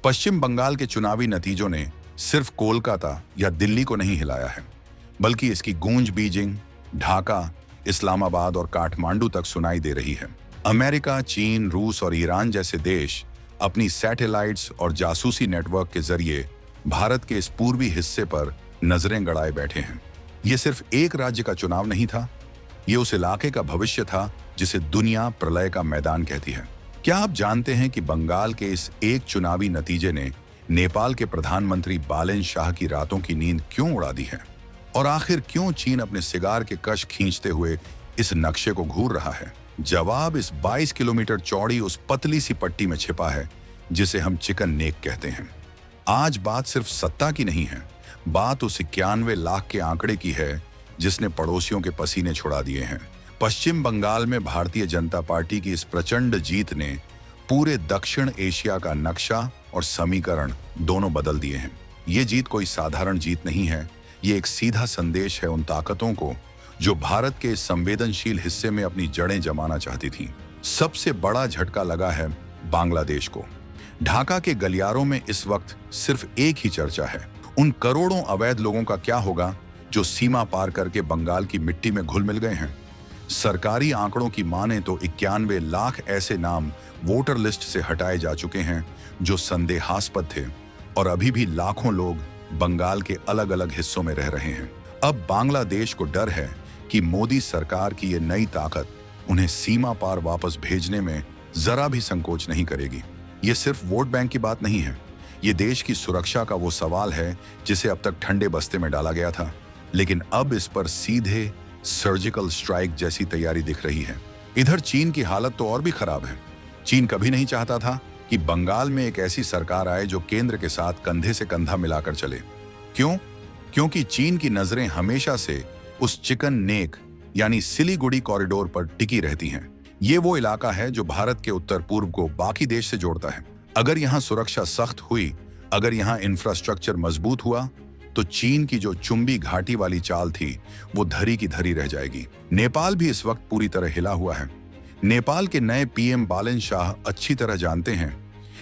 पश्चिम बंगाल के चुनावी नतीजों ने सिर्फ कोलकाता या दिल्ली को नहीं हिलाया है, बल्कि इसकी गूंज बीजिंग, ढाका, इस्लामाबाद और काठमांडू तक सुनाई दे रही है। अमेरिका, चीन, रूस और ईरान जैसे देश अपनी सैटेलाइट्स और जासूसी नेटवर्क के जरिए भारत के इस पूर्वी हिस्से पर नजरें गड़ाए बैठे हैं। ये सिर्फ एक राज्य का चुनाव नहीं था, ये उस इलाके का भविष्य था जिसे दुनिया प्रलय का मैदान कहती है। क्या आप जानते हैं कि बंगाल के इस एक चुनावी नतीजे ने नेपाल के प्रधानमंत्री बालेन शाह की रातों की नींद क्यों उड़ा दी है? और आखिर क्यों चीन अपने सिगार के कश खींचते हुए इस नक्शे को घूर रहा है? जवाब इस 22 किलोमीटर चौड़ी उस पतली सी पट्टी में छिपा है जिसे हम चिकन नेक कहते हैं। आज बात सिर्फ सत्ता की नहीं है, बात उस 91 लाख के आंकड़े की है जिसने पड़ोसियों के पसीने छुड़ा दिए हैं। पश्चिम बंगाल में भारतीय जनता पार्टी की इस प्रचंड जीत ने पूरे दक्षिण एशिया का नक्शा और समीकरण दोनों बदल दिए हैं। ये जीत कोई साधारण जीत नहीं है, ये एक सीधा संदेश है उन ताकतों को जो भारत के इस संवेदनशील हिस्से में अपनी जड़ें जमाना चाहती थीं। सबसे बड़ा झटका लगा है बांग्लादेश को। ढाका के गलियारों में इस वक्त सिर्फ एक ही चर्चा है, उन करोड़ों अवैध लोगों का क्या होगा जो सीमा पार करके बंगाल की मिट्टी में घुल मिल गए हैं। सरकारी आंकड़ों की माने तो 91 लाख ऐसे नाम वोटर लिस्ट से हटाए जा चुके हैं जो संदेहास्पद थे, और अभी भी लाखों लोग बंगाल के अलग अलग हिस्सों में रह रहे हैं। अब बांग्लादेश को डर है कि मोदी सरकार की ये नई ताकत उन्हें सीमा पार वापस भेजने में जरा भी संकोच नहीं करेगी। ये सिर्फ वोट बैंक की बात नहीं है, ये देश की सुरक्षा का वो सवाल है जिसे अब तक ठंडे बस्ते में डाला गया था, लेकिन अब इस पर सीधे सर्जिकल स्ट्राइक जैसी तैयारी दिख रही है। इधर चीन की हालत तो और भी खराब है। चीन कभी नहीं चाहता था कि बंगाल में एक ऐसी सरकार आए जो केंद्र के साथ कंधे से कंधा मिलाकर चले। क्यों? क्योंकि चीन की नजरें हमेशा से उस चिकन नेक यानी सिलीगुड़ी कॉरिडोर पर टिकी रहती हैं। ये वो इलाका है जो भारत के उत्तर पूर्व को बाकी देश से जोड़ता है। अगर यहाँ सुरक्षा सख्त हुई, अगर यहाँ इंफ्रास्ट्रक्चर मजबूत हुआ, तो चीन की जो चुंबी घाटी वाली चाल थी वो धरी की धरी रह जाएगी। नेपाल भी इस वक्त पूरी तरह हिला हुआ है। नेपाल के नए पीएम बालेन शाह अच्छी तरह जानते हैं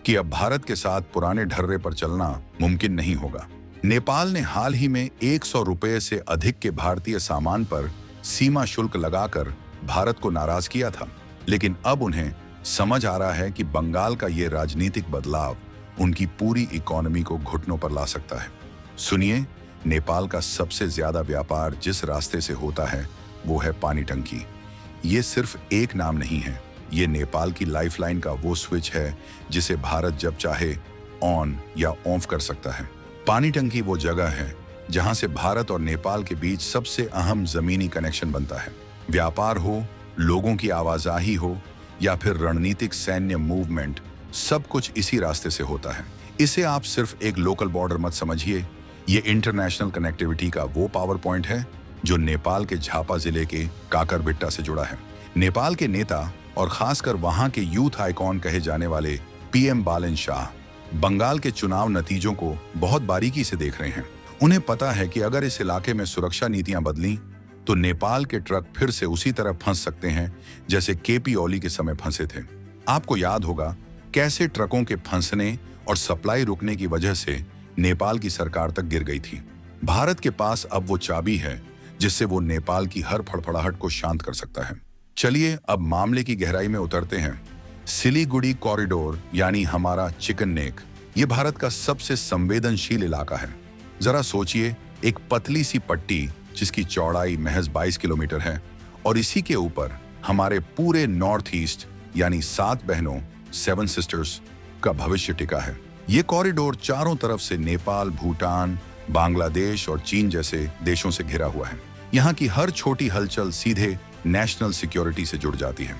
कि अब भारत के साथ पुराने ढर्रे पर चलना मुमकिन नहीं होगा। नेपाल ने हाल ही में 100 रुपये से अधिक के भारतीय सामान पर सीमा शुल्क लगाकर भारत को नाराज किया था, लेकिन अब उन्हें समझ आ रहा है कि बंगाल का ये राजनीतिक बदलाव उनकी पूरी इकोनॉमी को घुटनों पर ला सकता है। सुनिए, नेपाल का सबसे ज्यादा व्यापार जिस रास्ते से होता है वो है पानी टंकी। ये सिर्फ एक नाम नहीं है, ये नेपाल की लाइफलाइन का वो स्विच है जिसे भारत जब चाहे ऑन या ऑफ कर सकता है। पानी टंकी वो जगह है जहां से भारत और नेपाल के बीच सबसे अहम जमीनी कनेक्शन बनता है। व्यापार हो, लोगों की आवाजाही हो या फिर रणनीतिक सैन्य मूवमेंट, सब कुछ इसी रास्ते से होता है। इसे आप सिर्फ एक लोकल बॉर्डर मत समझिए, ये इंटरनेशनल कनेक्टिविटी का वो पावर पॉइंट है जो नेपाल के झापा जिले के काकरबिट्टा से जुड़ा है। नेपाल के नेता और खासकर वहां के यूथ आइकॉन कहे जाने वाले पीएम बालेन शाह बंगाल के चुनाव नतीजों को बहुत बारीकी से देख रहे हैं। उन्हें पता है कि अगर इस इलाके में सुरक्षा नीतियां बदली तो नेपाल के ट्रक फिर से उसी तरह फंस सकते हैं जैसे केपी ओली के समय फंसे थे। आपको याद होगा कैसे ट्रकों के फंसने और सप्लाई रुकने की वजह से नेपाल की सरकार तक गिर गई थी। भारत के पास अब वो चाबी है जिससे वो नेपाल की हर फड़फड़ाहट को शांत कर सकता है। चलिए अब मामले की गहराई में उतरते हैं। सिलीगुड़ी कॉरिडोर यानी हमारा चिकन नेक, ये भारत का सबसे संवेदनशील इलाका है। जरा सोचिए, एक पतली सी पट्टी जिसकी चौड़ाई महज 22 किलोमीटर है, और इसी के ऊपर हमारे पूरे नॉर्थ ईस्ट यानी 7 बहनों 7 सिस्टर्स का भविष्य टिका है। ये कॉरिडोर चारों तरफ से नेपाल, भूटान, बांग्लादेश और चीन जैसे देशों से घिरा हुआ है। यहाँ की हर छोटी हलचल सीधे नेशनल सिक्योरिटी से जुड़ जाती है।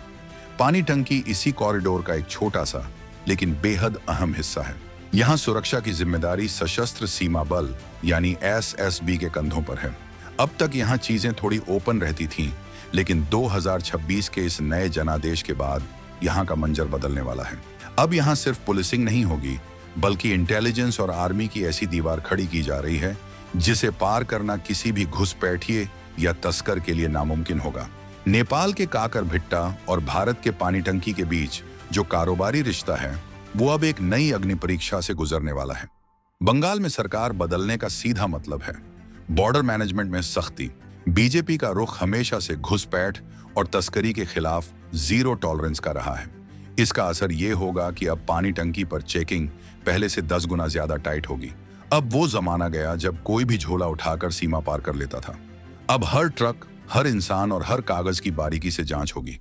पानी टंकी इसी कॉरिडोर का एक छोटा सा लेकिन बेहद अहम हिस्सा है। यहाँ सुरक्षा की जिम्मेदारी सशस्त्र सीमा बल यानी एसएसबी के कंधों पर है। अब तक यहाँ चीजें थोड़ी ओपन रहती थीं, लेकिन 2026 के इस नए जनादेश के बाद यहाँ का मंजर बदलने वाला है। अब यहाँ सिर्फ पुलिसिंग नहीं होगी, बल्कि इंटेलिजेंस और आर्मी की ऐसी दीवार खड़ी की जा रही है जिसे पार करना किसी भी घुसपैठिए या तस्कर के लिए नामुमकिन होगा। नेपाल के काकरभिट्टा और भारत के पानी टंकी के बीच जो कारोबारी रिश्ता है वो अब एक नई अग्नि परीक्षा से गुजरने वाला है। बंगाल में सरकार बदलने का सीधा मतलब है बॉर्डर मैनेजमेंट में सख्ती। बीजेपी का रुख हमेशा से घुसपैठ और तस्करी के खिलाफ जीरो टॉलरेंस का रहा है। इसका असर ये होगा कि अब पानी टंकी पर चेकिंग पहले से 10 गुना ज्यादा टाइट होगी। अब वो जमाना गया जब कोई भी झोला उठाकर सीमा पार कर लेता था। अब हर ट्रक, हर इंसान और हर कागज की बारीकी से जांच होगी।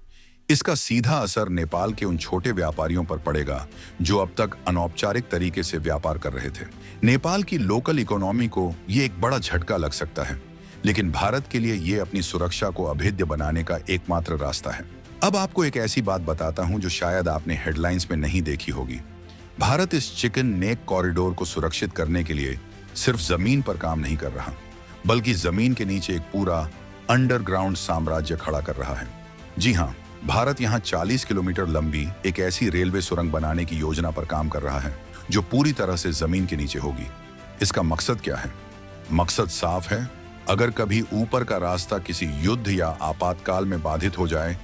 इसका सीधा असर नेपाल के उन छोटे व्यापारियों पर पड़ेगा जो अब तक अनौपचारिक तरीके से व्यापार कर रहे थे। नेपाल की लोकल इकोनॉमी को ये एक बड़ा झटका लग सकता है, लेकिन भारत के लिए ये अपनी सुरक्षा को अभेद्य बनाने का एकमात्र रास्ता है। अब आपको एक ऐसी बात बताता हूं जो शायद आपने हेडलाइंस में नहीं देखी होगी। भारत इस चिकन नेक कॉरिडोर को सुरक्षित करने के लिए सिर्फ जमीन पर काम नहीं कर रहा, बल्कि जमीन के नीचे एक पूरा अंडरग्राउंड साम्राज्य खड़ा कर रहा है। जी हाँ, भारत यहाँ 40 किलोमीटर लंबी एक ऐसी रेलवे सुरंग बनाने की योजना पर काम कर रहा है जो पूरी तरह से जमीन के नीचे होगी। इसका मकसद क्या है? मकसद साफ है। अगर कभी ऊपर का रास्ता किसी युद्ध या आपातकाल में बाधित हो जाए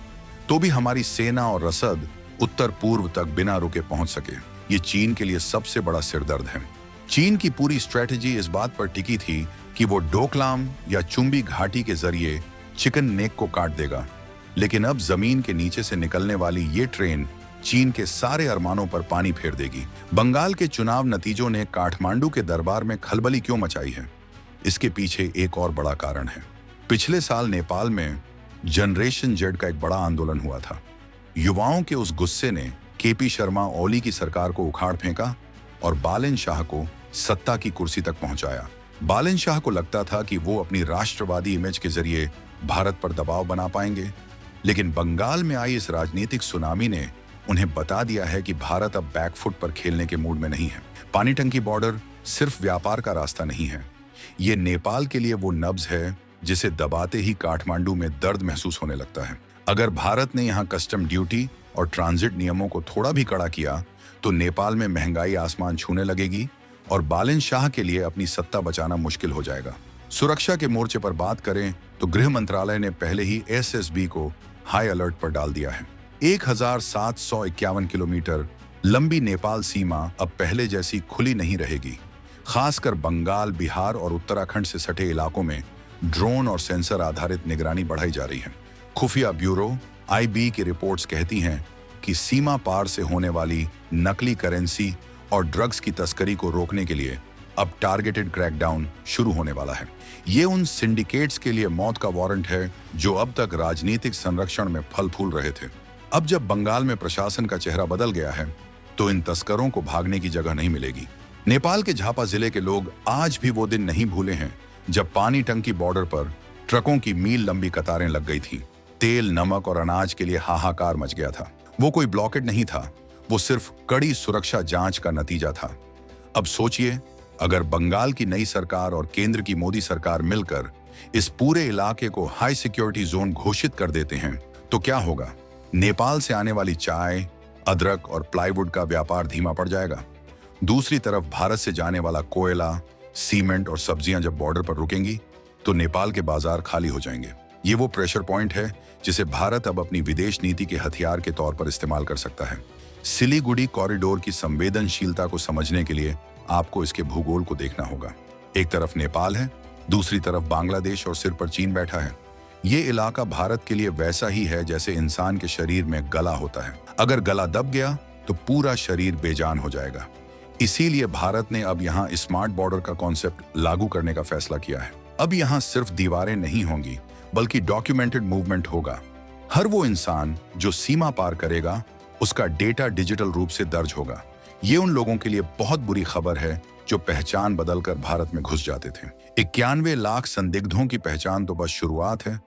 तो भी हमारी सेना और रसद उत्तर पूर्व तक बिना रुके पहुंच सके। ये चीन के लिए सबसे बड़ा सिरदर्द है। चीन की पूरी स्ट्रेटजी इस बात पर टिकी थी कि वो डोकलाम या चुंबी घाटी के जरिए चिकन नेक को काट देगा, लेकिन अब जमीन के नीचे से निकलने वाली ये ट्रेन चीन के सारे अरमानों पर पानी फेर देगी। बंगाल के चुनाव नतीजों ने काठमांडू के दरबार में खलबली क्यों मचाई है? इसके पीछे एक और बड़ा कारण है। पिछले साल नेपाल में जनरेशन जेड का एक बड़ा आंदोलन हुआ था। युवाओं के उस गुस्से ने केपी शर्मा ओली की सरकार को उखाड़ फेंका और बालन शाह को सत्ता की कुर्सी तक पहुंचाया। बालन शाह को लगता था कि वो अपनी राष्ट्रवादी इमेज के जरिए भारत पर दबाव बना पाएंगे, लेकिन बंगाल में आई इस राजनीतिक सुनामी ने उन्हें बता दिया है कि भारत अब बैकफुट पर खेलने के मूड में नहीं है। पानी टंकी बॉर्डर सिर्फ व्यापार का रास्ता नहीं है, ये नेपाल के लिए वो नब्ज है जिसे दबाते ही काठमांडू में दर्द महसूस होने लगता है। अगर भारत ने यहाँ कस्टम ड्यूटी और ट्रांजिट नियमों को थोड़ा भी कड़ा किया तो नेपाल में महंगाई आसमान छूने लगेगी और बालन शाह के लिए अपनी सत्ता बचाना मुश्किल हो जाएगा। सुरक्षा के मोर्चे पर बात करें तो गृह मंत्रालय ने पहले ही एसएसबी को हाई अलर्ट पर डाल दिया है। 1751 किलोमीटर लंबी नेपाल सीमा अब पहले जैसी खुली नहीं रहेगी। खासकर बंगाल, बिहार और उत्तराखंड से सटे इलाकों में ड्रोन और सेंसर आधारित निगरानी बढ़ाई जा रही है। खुफिया ब्यूरो आईबी की रिपोर्ट्स कहती हैं कि सीमा पार से होने वाली नकली करेंसी और ड्रग्स की तस्करी को रोकने के लिए अब टारगेटेड क्रैकडाउन शुरू होने वाला है। ये उन सिंडिकेट्स के लिए मौत का वारंट है जो अब तक राजनीतिक संरक्षण में फल फूल रहे थे। अब जब बंगाल में प्रशासन का चेहरा बदल गया है तो इन तस्करों को भागने की जगह नहीं मिलेगी। नेपाल के झापा जिले के लोग आज भी वो दिन नहीं भूले हैं जब पानी टंकी बॉर्डर पर ट्रकों की मील लंबी कतारें लग गई थी। तेल, नमक और अनाज के लिए हाहाकार मच गया था। वो कोई ब्लॉकेड नहीं था, वो सिर्फ कड़ी सुरक्षा जांच का नतीजा था। अब सोचिए, अगर बंगाल की नई सरकार और केंद्र की मोदी सरकार मिलकर इस पूरे इलाके को हाई सिक्योरिटी जोन घोषित कर देते हैं तो क्या होगा? नेपाल से आने वाली चाय, अदरक और प्लाईवुड का व्यापार धीमा पड़ जाएगा। दूसरी तरफ भारत से जाने वाला कोयला, सीमेंट और सब्जियां जब बॉर्डर पर रुकेंगी तो नेपाल के बाजार खाली हो जाएंगे। ये वो प्रेशर पॉइंट है जिसे भारत अब अपनी विदेश नीति के हथियार के तौर पर इस्तेमाल कर सकता है। सिलीगुड़ी कॉरिडोर की संवेदनशीलता को समझने के लिए आपको इसके भूगोल को देखना होगा। एक तरफ नेपाल है, दूसरी तरफ बांग्लादेश और सिर पर चीन बैठा है। ये इलाका भारत के लिए वैसा ही है जैसे इंसान के शरीर में गला होता है। अगर गला दब गया तो पूरा शरीर बेजान हो जाएगा। इसीलिए भारत ने अब यहाँ स्मार्ट बॉर्डर का कॉन्सेप्ट लागू करने का फैसला किया है। अब यहाँ सिर्फ दीवारें नहीं होंगी बल्कि डॉक्यूमेंटेड मूवमेंट होगा। हर वो इंसान जो सीमा पार करेगा उसका डेटा डिजिटल रूप से दर्ज होगा। ये उन लोगों के लिए बहुत बुरी खबर है जो पहचान बदलकर भारत में घुस जाते थे। 91 लाख संदिग्धों की पहचान तो बस शुरुआत है,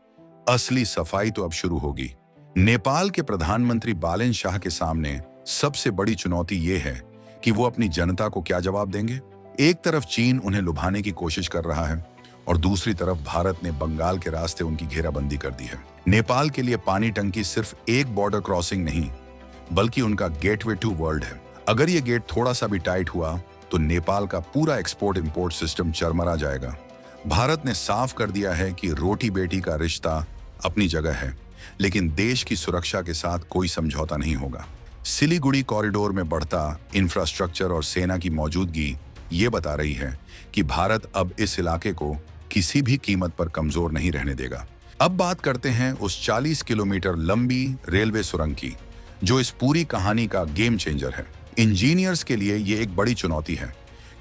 असली सफाई तो अब शुरू होगी। नेपाल के प्रधानमंत्री बालन शाह के सामने सबसे बड़ी चुनौती ये है कि वो अपनी जनता को क्या जवाब देंगे। एक तरफ चीन उन्हें लुभाने की कोशिश कर रहा है और दूसरी तरफ भारत ने बंगाल के रास्ते उनकी घेराबंदी कर दी है। नेपाल के लिए पानी टंकी सिर्फ एक बॉर्डर क्रॉसिंग नहीं बल्कि उनका गेटवे टू वर्ल्ड है। अगर ये गेट थोड़ा सा भी टाइट हुआ तो नेपाल का पूरा एक्सपोर्ट इंपोर्ट सिस्टम चरमरा जाएगा। भारत ने साफ कर दिया है कि रोटी बेटी का रिश्ता अपनी जगह है, लेकिन देश की सुरक्षा के साथ कोई समझौता नहीं होगा। सिलीगुड़ी कॉरिडोर में बढ़ता इंफ्रास्ट्रक्चर और सेना की मौजूदगी ये बता रही है कि भारत अब इस इलाके को किसी भी कीमत पर कमजोर नहीं रहने देगा। अब बात करते हैं उस 40 किलोमीटर लंबी रेलवे सुरंग की, जो इस पूरी कहानी का गेम चेंजर है। इंजीनियर्स के लिए ये एक बड़ी चुनौती है,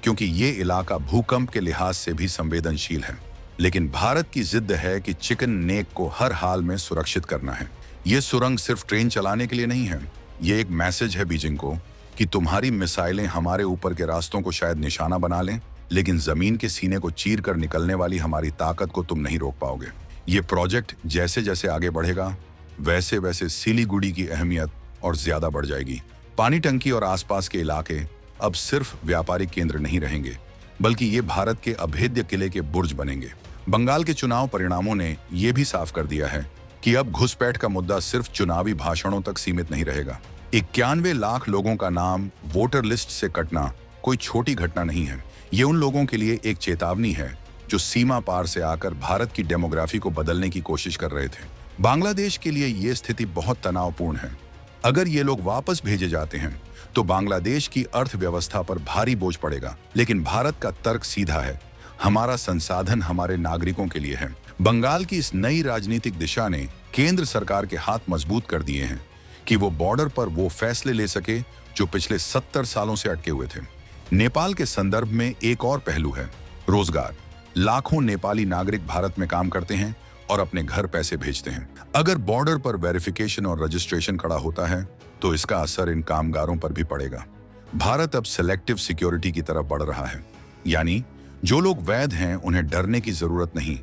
क्योंकि ये इलाका भूकंप के लिहाज से भी संवेदनशील है। लेकिन भारत की जिद है कि चिकन नेक को हर हाल में सुरक्षित करना है। ये सुरंग सिर्फ ट्रेन चलाने के लिए नहीं है, ये एक मैसेज है बीजिंग को कि तुम्हारी मिसाइलें हमारे ऊपर के रास्तों को शायद निशाना बना लें, लेकिन जमीन के सीने को चीर कर निकलने वाली हमारी ताकत को तुम नहीं रोक पाओगे। ये प्रोजेक्ट जैसे जैसे आगे बढ़ेगा, वैसे वैसे सिलीगुड़ी की अहमियत और ज्यादा बढ़ जाएगी। पानी टंकी और आसपास के इलाके अब सिर्फ व्यापारिक केंद्र नहीं रहेंगे, बल्कि ये भारत के अभेद्य किले के बुर्ज बनेंगे। बंगाल के चुनाव परिणामों ने यह भी साफ कर दिया है कि अब घुसपैठ का मुद्दा सिर्फ चुनावी भाषणों तक सीमित नहीं रहेगा। 91 लाख लोगों का नाम वोटर लिस्ट से कटना कोई छोटी घटना नहीं है। ये उन लोगों के लिए एक चेतावनी है जो सीमा पार से आकर भारत की डेमोग्राफी को बदलने की कोशिश कर रहे थे। बांग्लादेश के लिए ये स्थिति बहुत तनावपूर्ण है। अगर ये लोग वापस भेजे जाते हैं तो बांग्लादेश की अर्थव्यवस्था पर भारी बोझ पड़ेगा। लेकिन भारत का तर्क सीधा है, हमारा संसाधन हमारे नागरिकों के लिए है। बंगाल की इस नई राजनीतिक दिशा ने केंद्र सरकार के हाथ मजबूत कर दिए हैं कि वो बॉर्डर पर वो फैसले ले सके जो पिछले 70 सालों से अटके हुए थे। नेपाल के संदर्भ में एक और पहलू है रोजगार। लाखों नेपाली नागरिक भारत में काम करते हैं और अपने घर पैसे भेजते हैं। अगर बॉर्डर पर वेरिफिकेशन और रजिस्ट्रेशन खड़ा होता है तो इसका असर इन कामगारों पर भी पड़ेगा। भारत अब सिलेक्टिव सिक्योरिटी की तरफ बढ़ रहा है, यानी जो लोग वैध हैं उन्हें डरने की जरूरत नहीं,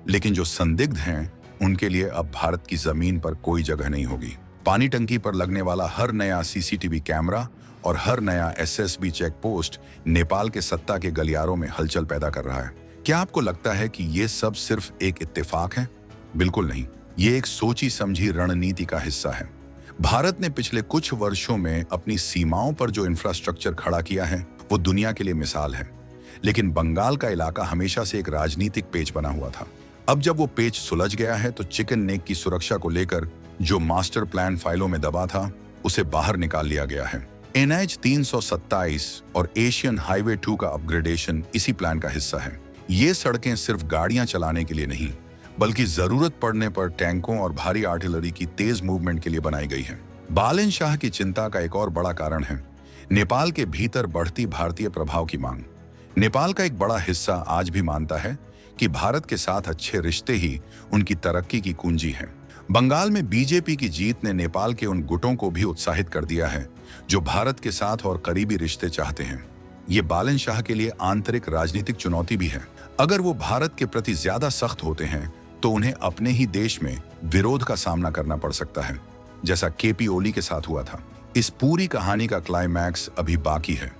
लेकिन जो संदिग्ध हैं उनके लिए अब भारत की जमीन पर कोई जगह नहीं होगी। पानी टंकी पर लगने वाला हर नया सीसीटीवी कैमरा और हर नया एसएसबी चेक पोस्ट नेपाल के सत्ता के गलियारों में हलचल पैदा कर रहा है। क्या आपको लगता है कि ये सब सिर्फ एक इत्तेफाक है? बिल्कुल नहीं, ये एक सोची समझी रणनीति का हिस्सा है। भारत ने पिछले कुछ वर्षों में अपनी सीमाओं पर जो इंफ्रास्ट्रक्चर खड़ा किया है वो दुनिया के लिए मिसाल है। लेकिन बंगाल का इलाका हमेशा से एक राजनीतिक पेच बना हुआ था। अब जब वो पेच सुलझ गया है तो चिकन नेक की सुरक्षा को लेकर जो मास्टर प्लान फाइलों में दबा था उसे बाहर निकाल लिया गया है। NH 327 और एशियन हाईवे 2 का अपग्रेडेशन इसी प्लान का हिस्सा है। ये सड़कें सिर्फ गाड़ियां चलाने के लिए नहीं, बल्कि जरूरत पड़ने पर टैंकों और भारी आर्टिलरी की तेज मूवमेंट के लिए बनाई गई है। बालन शाह की चिंता का एक और बड़ा कारण है नेपाल के भीतर बढ़ती भारतीय प्रभाव की मांग। नेपाल का एक बड़ा हिस्सा आज भी मानता है कि भारत के साथ अच्छे रिश्ते ही उनकी तरक्की की कुंजी है। बंगाल में बीजेपी की जीत ने नेपाल के उन गुटों को भी उत्साहित कर दिया है जो भारत के साथ और करीबी रिश्ते चाहते हैं। ये बालन शाह के लिए आंतरिक राजनीतिक चुनौती भी है। अगर वो भारत के प्रति ज्यादा सख्त होते हैं तो उन्हें अपने ही देश में विरोध का सामना करना पड़ सकता है, जैसा केपी ओली के साथ हुआ था। इस पूरी कहानी का क्लाइमैक्स अभी बाकी है।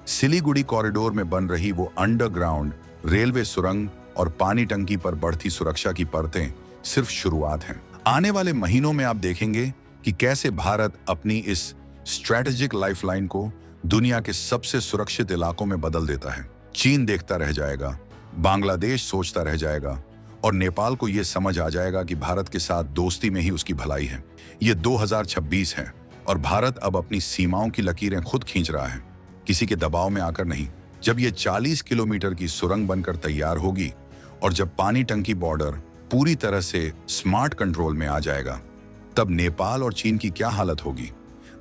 सिलीगुड़ी कॉरिडोर में बन रही वो अंडरग्राउंड रेलवे सुरंग और पानी टंकी पर बढ़ती सुरक्षा की परतें सिर्फ शुरुआत हैं। आने वाले महीनों में आप देखेंगे कि कैसे भारत अपनी इस स्ट्रैटेजिक लाइफलाइन को दुनिया के सबसे सुरक्षित इलाकों में बदल देता है। चीन देखता रह जाएगा, बांग्लादेश सोचता रह जाएगा और नेपाल को यह समझ आ जाएगा कि भारत के साथ दोस्ती में ही उसकी भलाई है। ये 2026 है और भारत अब अपनी सीमाओं की लकीरें खुद खींच रहा है, किसी के दबाव में आकर नहीं। जब ये 40 किलोमीटर की सुरंग बनकर तैयार होगी और जब पानी टंकी बॉर्डर पूरी तरह से स्मार्ट कंट्रोल में आ जाएगा, तब नेपाल और चीन की क्या हालत होगी।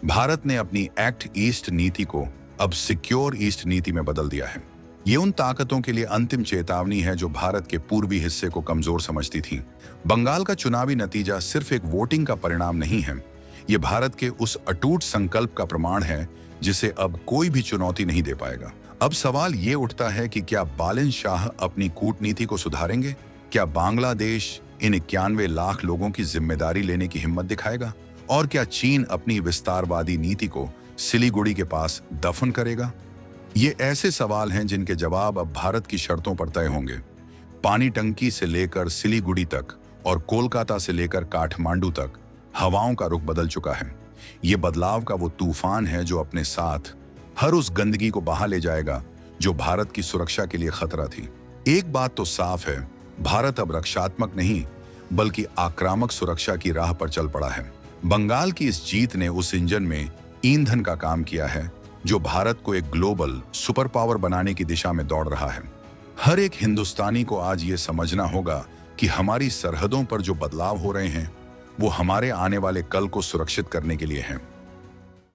भारत ने अपनी एक्ट ईस्ट नीति को अब सिक्योर ईस्ट नीति में बदल दिया है। ये उन ताकतों के लिए अंतिम चेतावनी है जो भारत के पूर्वी हिस्से को कमजोर समझती थी। बंगाल का चुनावी नतीजा सिर्फ एक वोटिंग का परिणाम नहीं है, ये भारत के उस अटूट संकल्प का प्रमाण है जिसे अब कोई भी चुनौती नहीं दे पाएगा। अब सवाल ये उठता है कि क्या बालन शाह अपनी कूटनीति को सुधारेंगे? क्या बांग्लादेश इन 91 लाख लोगों की जिम्मेदारी लेने की हिम्मत दिखाएगा? और क्या चीन अपनी विस्तारवादी नीति को सिलीगुड़ी के पास दफन करेगा? ये ऐसे सवाल हैं जिनके जवाब अब भारत की शर्तों पर तय होंगे। पानी टंकी से लेकर सिलीगुड़ी तक और कोलकाता से लेकर काठमांडू तक हवाओं का रुख बदल चुका है। ये बदलाव का वो तूफान है जो अपने साथ हर उस गंदगी को बहा ले जाएगा जो भारत की सुरक्षा के लिए खतरा थी। एक बात तो साफ है, भारत अब रक्षात्मक नहीं बल्कि आक्रामक सुरक्षा की राह पर चल पड़ा है। बंगाल की इस जीत ने उस इंजन में ईंधन का काम किया है, जो भारत को एक ग्लोबल सुपर पावर बनाने की दिशा में दौड़ रहा है। हर एक हिंदुस्तानी को आज ये समझना होगा कि हमारी सरहदों पर जो बदलाव हो रहे हैं वो हमारे आने वाले कल को सुरक्षित करने के लिए हैं।